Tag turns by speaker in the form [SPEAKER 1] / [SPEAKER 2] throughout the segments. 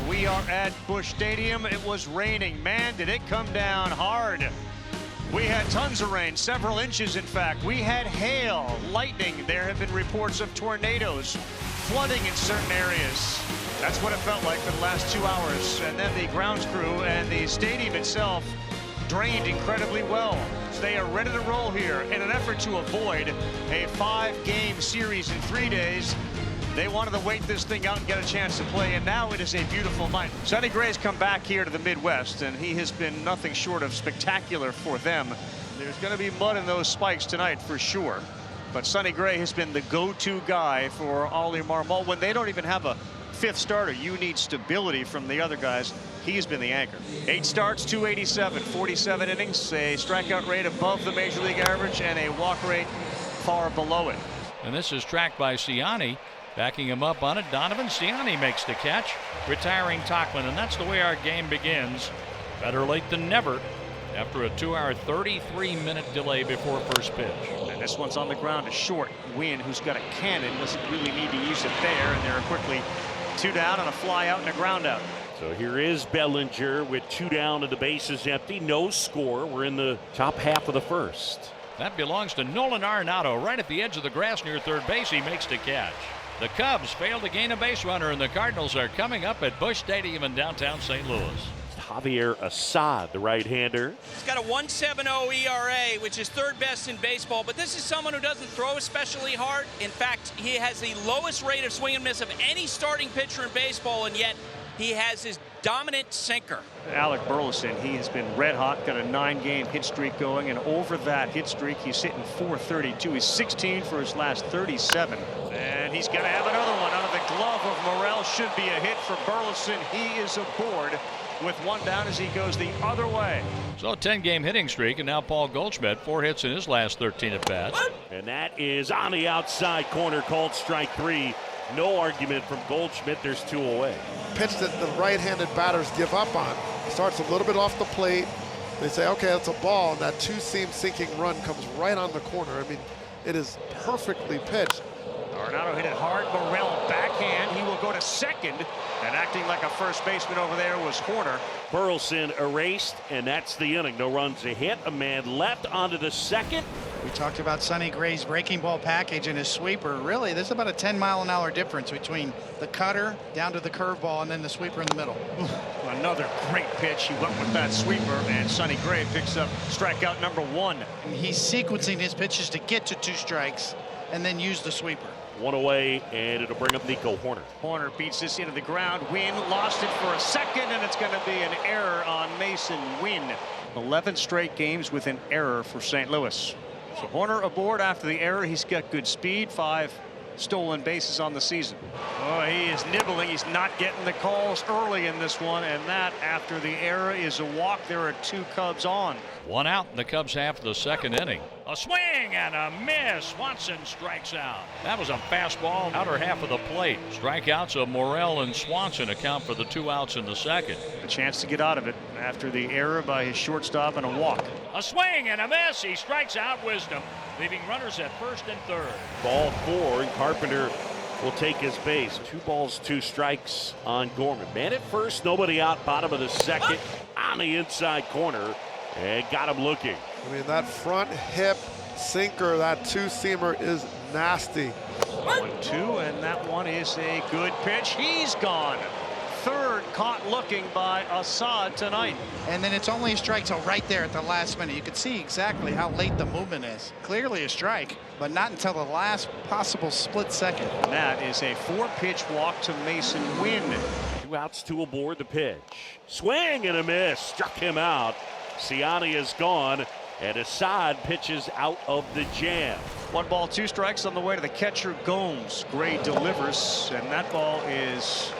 [SPEAKER 1] We are at Busch Stadium. It was raining. Man, did it come down hard. We had tons of rain, several inches in fact. We had hail, lightning. There have been reports of tornadoes, flooding in certain areas. That's what it felt like for the last 2 hours. And then the grounds crew and the stadium itself drained incredibly well. So they are ready to roll here in an effort to avoid a 5-game series in 3 days. They wanted to wait this thing out and get a chance to play, and now it is a beautiful night. Sonny Gray's come back here to the Midwest, and he has been nothing short of spectacular for them. There's going to be mud in those spikes tonight for sure. But Sonny Gray has been the go-to guy for Ollie Marmol. When they don't even have a 5th starter, you need stability from the other guys. He's been the anchor. 8 starts, 287, 47 innings, a strikeout rate above the major league average, and a walk rate far below it.
[SPEAKER 2] And this is tracked by Ciani. Backing him up on it, Donovan. Ciani makes the catch, retiring Tauchman, and that's the way our game begins. Better late than never after a 2-hour, 33-minute delay before first pitch.
[SPEAKER 1] And this one's on the ground, a short. Wynn, who's got a cannon, doesn't really need to use it there, and they're quickly 2 down on a fly out and a ground out.
[SPEAKER 3] So here is Bellinger with 2 down and the bases empty. No score. We're in the top half of the first.
[SPEAKER 2] That belongs to Nolan Arenado right at the edge of the grass near third base. He makes the catch. The Cubs failed to gain a base runner, and the Cardinals are coming up at Busch Stadium in downtown St. Louis.
[SPEAKER 3] Javier Assad, the right-hander.
[SPEAKER 4] He's got a 1.70 ERA, which is 3rd best in baseball, but this is someone who doesn't throw especially hard. In fact, he has the lowest rate of swing and miss of any starting pitcher in baseball, and yet he has his dominant sinker.
[SPEAKER 1] Alec Burleson, he has been red hot, got a 9-game hit streak going, and over that hit streak, he's hitting .432. He's 16 for his last 37. And he's going to have another one out of the glove of Morel. Should be a hit for Burleson. He is aboard with 1 down as he goes the other way.
[SPEAKER 2] So a 10-game hitting streak, and now Paul Goldschmidt, 4 hits in his last 13 at-bats.
[SPEAKER 3] And that is on the outside corner, called strike 3. No argument from Goldschmidt. There's 2 away.
[SPEAKER 5] Pitch that the right-handed batters give up on. Starts a little bit off the plate. They say, okay, that's a ball, and that 2-seam sinking run comes right on the corner. I mean, it is perfectly pitched.
[SPEAKER 1] Arenado hit it hard. Morel backhand. He will go to second. And acting like a first baseman over there was Horner.
[SPEAKER 3] Burleson erased, and that's the inning. No runs, a hit. A man left onto the second.
[SPEAKER 6] We talked about Sonny Gray's breaking ball package and his sweeper. Really, there's about a 10-mile-an-hour difference between the cutter down to the curveball and then the sweeper in the middle.
[SPEAKER 1] Another great pitch. He went with that sweeper, and Sonny Gray picks up strikeout number 1.
[SPEAKER 6] And he's sequencing his pitches to get to 2 strikes and then use the sweeper.
[SPEAKER 3] 1 away, and it'll bring up Nico Horner.
[SPEAKER 1] Horner beats this into the ground. Wynn lost it for a second, and it's going to be an error on Mason Wynn. 11 straight games with an error for St. Louis. So Horner aboard after the error. He's got good speed, 5 stolen bases on the season. Oh, he is nibbling. He's not getting the calls early in this one, and that after the error is a walk. There are 2 Cubs on.
[SPEAKER 2] 1 out in the Cubs half of the second inning. A swing and a miss. Swanson strikes out. That was a fastball outer half of the plate. Strikeouts of Morel and Swanson account for the 2 outs in the second.
[SPEAKER 1] A chance to get out of it after the error by his shortstop and a walk.
[SPEAKER 2] A swing and a miss. He strikes out Wisdom, leaving runners at first and third.
[SPEAKER 3] Ball 4, and Carpenter will take his base. 2 balls, 2 strikes on Gorman. Man at first, nobody out, bottom of the second, on the inside corner, and got him looking.
[SPEAKER 5] I mean, that front hip sinker, that 2-seamer is nasty.
[SPEAKER 1] 1-2, and that one is a good pitch. He's gone. 3rd caught looking by Assad tonight.
[SPEAKER 6] And then it's only a strike till right there at the last minute. You can see exactly how late the movement is. Clearly a strike, but not until the last possible split second.
[SPEAKER 1] And that is a 4-pitch walk to Mason Wynn.
[SPEAKER 3] 2 outs, 2 aboard the pitch. Swing and a miss. Struck him out. Ciani is gone, and Assad pitches out of the jam.
[SPEAKER 1] 1 ball, 2 strikes on the way to the catcher, Gomes. Gray delivers, and that ball is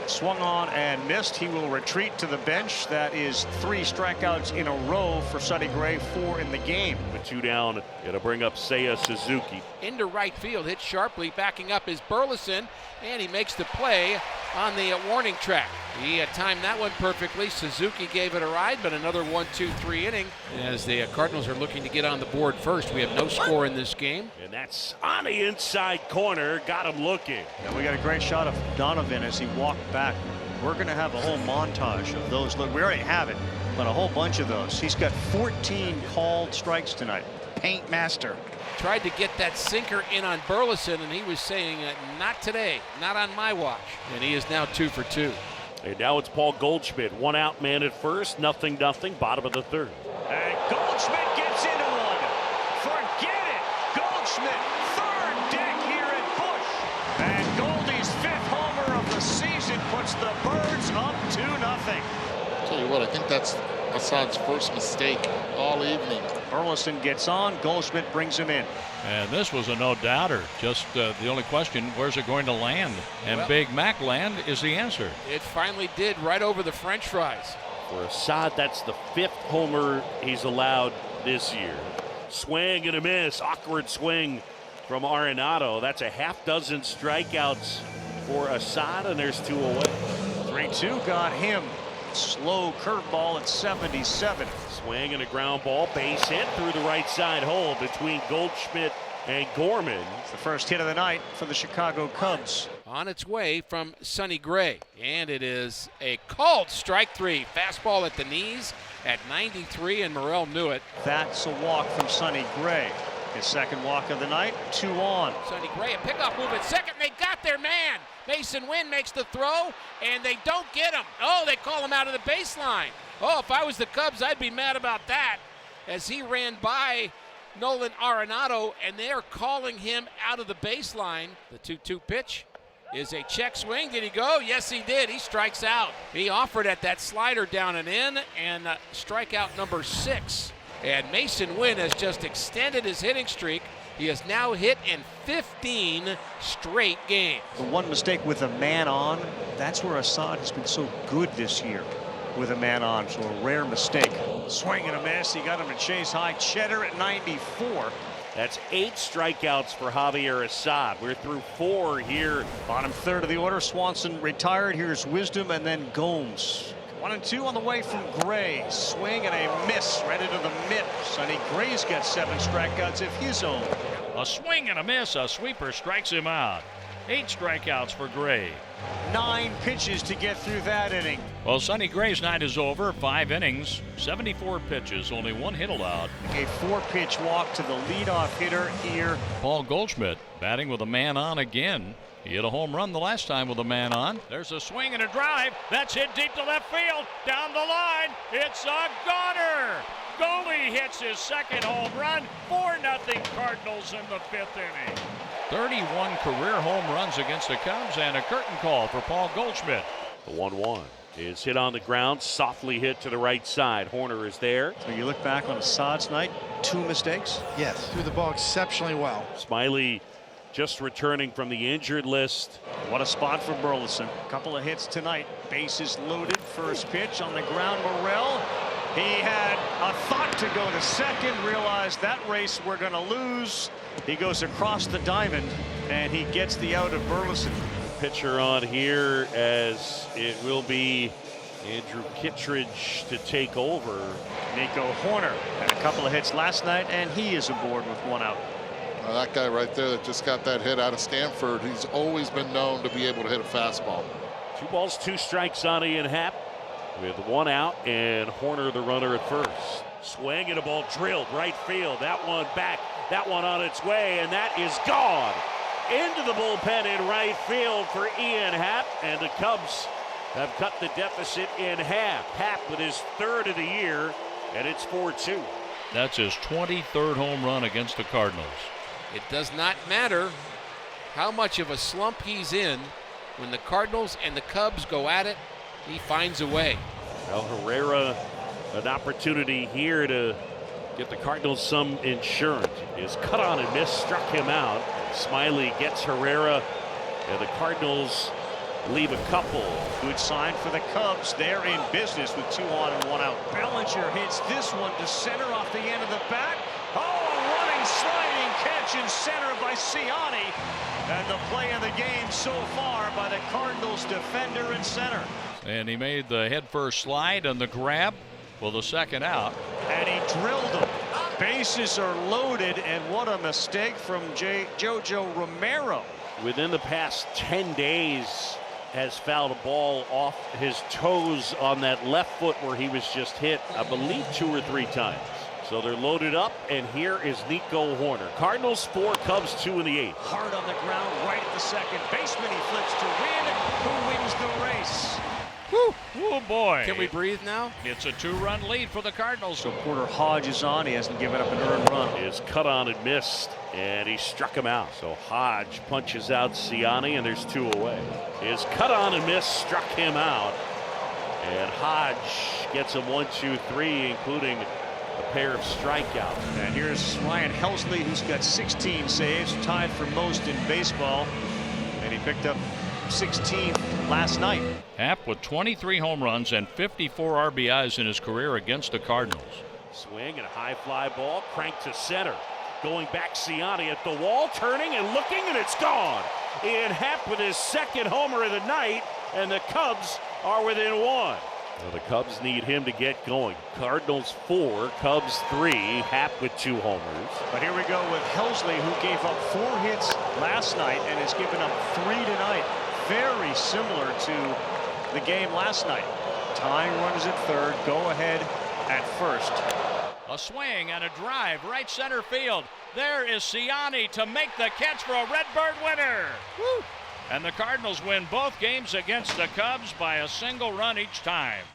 [SPEAKER 1] swung on and missed. He will retreat to the bench. That is 3 strikeouts in a row for Sonny Gray, 4 in the game.
[SPEAKER 3] With 2 down, it'll bring up Seiya Suzuki.
[SPEAKER 7] Into right field, hit sharply. Backing up is Burleson, and he makes the play on the warning track. He timed that one perfectly. Suzuki gave it a ride, but another 1-2-3 inning as the Cardinals are looking to get on the board first. We have no score in this game.
[SPEAKER 3] And that's on the inside corner. Got him looking.
[SPEAKER 1] And we got a great shot of Donovan as he walked back. We're going to have a whole montage of those. Look, we already have it, but a whole bunch of those. He's got 14 called strikes tonight.
[SPEAKER 6] Paint master.
[SPEAKER 7] Tried to get that sinker in on Burleson, and he was saying, not today, not on my watch. And he is now 2 for 2.
[SPEAKER 3] And now it's Paul Goldschmidt. 1 out, man at first. Nothing. Bottom of the 3rd.
[SPEAKER 1] And Goldschmidt gets into one. Forget it. Goldschmidt, 3rd deck here at Busch. And Goldie's 5th homer of the season puts the Birds up 2-0.
[SPEAKER 8] Tell you what, I think that's Assad's first mistake all evening.
[SPEAKER 1] Burleson gets on. Goldschmidt brings him in.
[SPEAKER 2] And this was a no-doubter. Just the only question, where's it going to land? And
[SPEAKER 7] Well,
[SPEAKER 2] Big Mac land is the answer.
[SPEAKER 7] It finally did, right over the French fries.
[SPEAKER 3] For Assad, that's the 5th homer he's allowed this year. Swing and a miss. Awkward swing from Arenado. That's a half dozen strikeouts for Assad, and there's 2 away.
[SPEAKER 1] 3-2 got him. Slow curveball at 77.
[SPEAKER 3] Swing and a ground ball. Base hit through the right side hole between Goldschmidt and Gorman.
[SPEAKER 1] It's the first hit of the night for the Chicago Cubs.
[SPEAKER 7] On its way from Sonny Gray. And it is a called strike 3. Fastball at the knees at 93, and Morel knew it.
[SPEAKER 1] That's a walk from Sonny Gray. His 2nd walk of the night. 2 on.
[SPEAKER 7] Sonny Gray, a pickoff move at second. They got their man. Mason Wynn makes the throw, and they don't get him. Oh, they call him out of the baseline. Oh, if I was the Cubs, I'd be mad about that, as he ran by Nolan Arenado, and they are calling him out of the baseline. The 2-2 pitch is a check swing. Did he go? Yes, he did. He strikes out. He offered at that slider down and in, and strikeout number 6. And Mason Wynn has just extended his hitting streak. He has now hit in 15 straight games.
[SPEAKER 1] The one mistake with a man on, that's where Assad has been so good this year with a man on. So a rare mistake. Swing and a miss. He got him to chase high. Cheddar at 94.
[SPEAKER 3] That's 8 strikeouts for Javier Assad. We're through 4 here.
[SPEAKER 1] Bottom 3rd of the order. Swanson retired. Here's Wisdom and then Gomes. 1-2 on the way from Gray. Swing and a miss right into the mitt. Sonny Gray's got 7 strikeouts of his own.
[SPEAKER 2] A swing and a miss. A sweeper strikes him out. 8 strikeouts for Gray.
[SPEAKER 1] 9 pitches to get through that inning.
[SPEAKER 2] Well, Sonny Gray's night is over. 5 innings, 74 pitches, only 1 hit allowed.
[SPEAKER 1] A 4-pitch walk to the leadoff hitter here.
[SPEAKER 2] Paul Goldschmidt batting with a man on again. He hit a home run the last time with a man on. There's a swing and a drive. That's hit deep to left field. Down the line. It's a goner. Goldie hits his 2nd home run. 4-0 Cardinals in the 5th inning. 31 career home runs against the Cubs, and a curtain call for Paul Goldschmidt.
[SPEAKER 3] The 1-1 is hit on the ground, softly hit to the right side. Horner is there.
[SPEAKER 1] So you look back on Assad's night, 2 mistakes.
[SPEAKER 6] Yes, threw the ball exceptionally well.
[SPEAKER 3] Smiley just returning from the injured list.
[SPEAKER 1] What a spot for Burleson. Couple of hits tonight. Bases loaded. First pitch on the ground. Morel. He had a thought to go to second. Realized that race we're going to lose. He goes across the diamond and he gets the out of Burleson.
[SPEAKER 3] Pitcher on here as it will be Andrew Kittredge to take over.
[SPEAKER 1] Nico Horner had a couple of hits last night and he is aboard with 1 out.
[SPEAKER 8] That guy right there that just got that hit out of Stanford, he's always been known to be able to hit a fastball.
[SPEAKER 3] 2 balls, 2 strikes on Ian Happ with 1 out and Horner the runner at first. Swing and a ball drilled right field. That one back, that one on its way, and that is gone. Into the bullpen in right field for Ian Happ, and the Cubs have cut the deficit in half. Happ with his 3rd of the year, and it's 4-2.
[SPEAKER 2] That's his 23rd home run against the Cardinals.
[SPEAKER 7] It does not matter how much of a slump he's in. When the Cardinals and the Cubs go at it, he finds a way.
[SPEAKER 3] Well, Herrera, an opportunity here to get the Cardinals some insurance. His cut on and miss struck him out. Smiley gets Herrera, and the Cardinals leave a couple.
[SPEAKER 1] Good sign for the Cubs. They're in business with 2 on and 1 out. Bellinger hits this one to center off the end of the bat. Oh, a running sliding catch in center by Ciani. And the play of the game so far by the Cardinals defender in center.
[SPEAKER 2] And he made the head first slide and the grab for the 2nd out.
[SPEAKER 1] And he drilled them. Bases are loaded, and what a mistake from Jojo Romero.
[SPEAKER 3] Within the past 10 days, has fouled a ball off his toes on that left foot where he was just hit, I believe, 2 or 3 times. So they're loaded up, and here is Nico Horner. Cardinals 4, Cubs 2 in the 8th.
[SPEAKER 1] Hard on the ground, right at the second baseman. He flips to win. Who wins the race?
[SPEAKER 2] Whew. Oh boy.
[SPEAKER 7] Can we breathe now?
[SPEAKER 2] It's a 2-run lead for the Cardinals.
[SPEAKER 1] So Porter Hodge is on. He hasn't given up an earned run.
[SPEAKER 3] Is cut on and missed, and he struck him out. So Hodge punches out Siani, and there's 2 away. Is cut on and missed, struck him out. And Hodge gets him 1, 2, 3, including a pair of strikeouts.
[SPEAKER 1] And here's Ryan Helsley, who's got 16 saves, tied for most in baseball. And he picked up 16th last night.
[SPEAKER 2] Happ with 23 home runs and 54 RBIs in his career against the Cardinals.
[SPEAKER 3] Swing and a high fly ball, cranked to center. Going back, Siani at the wall, turning and looking, and it's gone. Ian Happ with his 2nd homer of the night, and the Cubs are within 1. Well, the Cubs need him to get going. Cardinals 4, Cubs 3, Happ with 2 homers.
[SPEAKER 1] But here we go with Helsley, who gave up 4 hits last night and has given up 3 tonight. Very similar to the game last night. Tying runners at third, go ahead at first.
[SPEAKER 2] A swing and a drive, right center field. There is Siani to make the catch for a Redbird winner. Woo! And the Cardinals win both games against the Cubs by a single run each time.